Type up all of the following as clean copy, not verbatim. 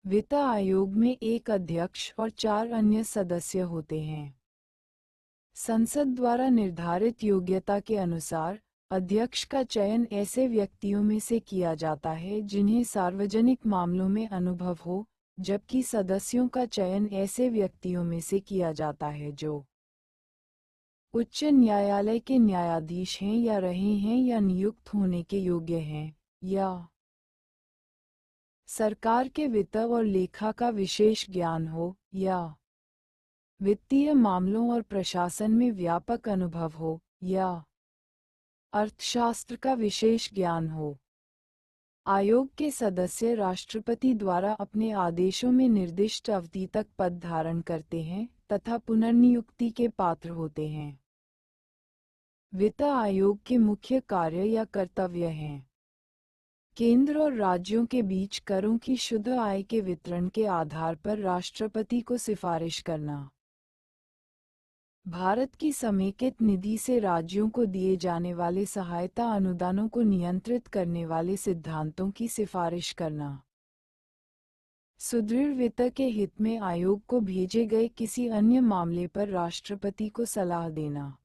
वित्त आयोग में एक अध्यक्ष और 4 अन्य सदस्य होते हैं। संसद द्वारा निर्धारित योग्यता के अनुसार अध्यक्ष का चयन ऐसे व्यक्तियों में से किया जाता है जिन्हें सार्वजनिक मामलों में अनुभव हो, जबकि सदस्यों का चयन ऐसे व्यक्तियों में से किया जाता है जो उच्च न्यायालय के न्यायाधीश हैं या रहे हैं या नियुक्त होने के योग्य हैं, या सरकार के वित्त और लेखा का विशेष ज्ञान हो, या वित्तीय मामलों और प्रशासन में व्यापक अनुभव हो, या अर्थशास्त्र का विशेष ज्ञान हो। आयोग के सदस्य राष्ट्रपति द्वारा अपने आदेशों में निर्दिष्ट अवधि तक पद धारण करते हैं तथा पुनर्नियुक्ति के पात्र होते हैं। वित्त आयोग के मुख्य कार्य या कर्तव्य हैं: केंद्र और राज्यों के बीच करों की शुद्ध आय के वितरण के आधार पर राष्ट्रपति को सिफारिश करना, भारत की समेकित निधि से राज्यों को दिए जाने वाले सहायता अनुदानों को नियंत्रित करने वाले सिद्धांतों की सिफारिश करना, सुदृढ़ वित्त के हित में आयोग को भेजे गए किसी अन्य मामले पर राष्ट्रपति को सलाह देना,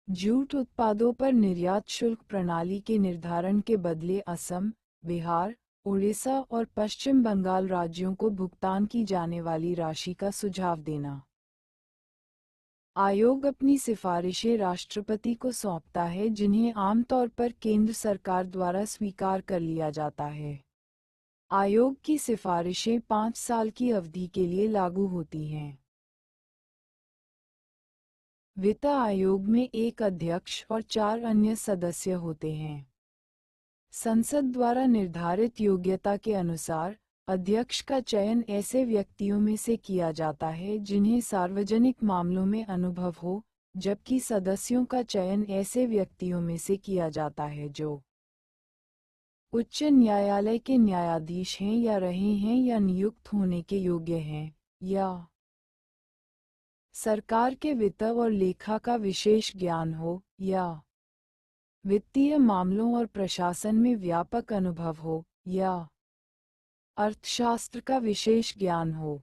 जूट उत्पादों पर निर्यात शुल्क प्रणाली के निर्धारण के बदले असम, बिहार, उड़ीसा और पश्चिम बंगाल राज्यों को भुगतान की जाने वाली राशि का सुझाव देना। आयोग अपनी सिफारिशें राष्ट्रपति को सौंपता है जिन्हें आमतौर पर केंद्र सरकार द्वारा स्वीकार कर लिया जाता है। आयोग की सिफारिशें 5 साल की अवधि के लिए लागू होती हैं। वित्त आयोग में एक अध्यक्ष और 4 अन्य सदस्य होते हैं। संसद द्वारा निर्धारित योग्यता के अनुसार अध्यक्ष का चयन ऐसे व्यक्तियों में से किया जाता है जिन्हें सार्वजनिक मामलों में अनुभव हो, जबकि सदस्यों का चयन ऐसे व्यक्तियों में से किया जाता है जो उच्च न्यायालय के न्यायाधीश हैं या रहे हैं या नियुक्त होने के योग्य हैं, या सरकार के वित्त और लेखा का विशेष ज्ञान हो, या वित्तीय मामलों और प्रशासन में व्यापक अनुभव हो, या अर्थशास्त्र का विशेष ज्ञान हो।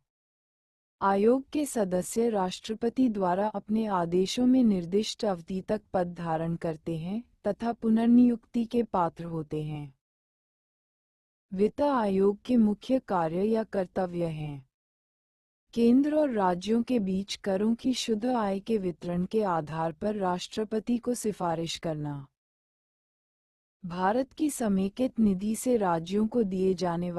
आयोग के सदस्य राष्ट्रपति द्वारा अपने आदेशों में निर्दिष्ट अवधि तक पद धारण करते हैं तथा पुनर्नियुक्ति के पात्र होते हैं। वित्त आयोग के मुख्य कार्य या कर्तव्य हैं: केंद्र और राज्यों के बीच करों की शुद्ध आय के वितरण के आधार पर राष्ट्रपति को सिफारिश करना, भारत की समेकित निधि से राज्यों को दिए जाने वाले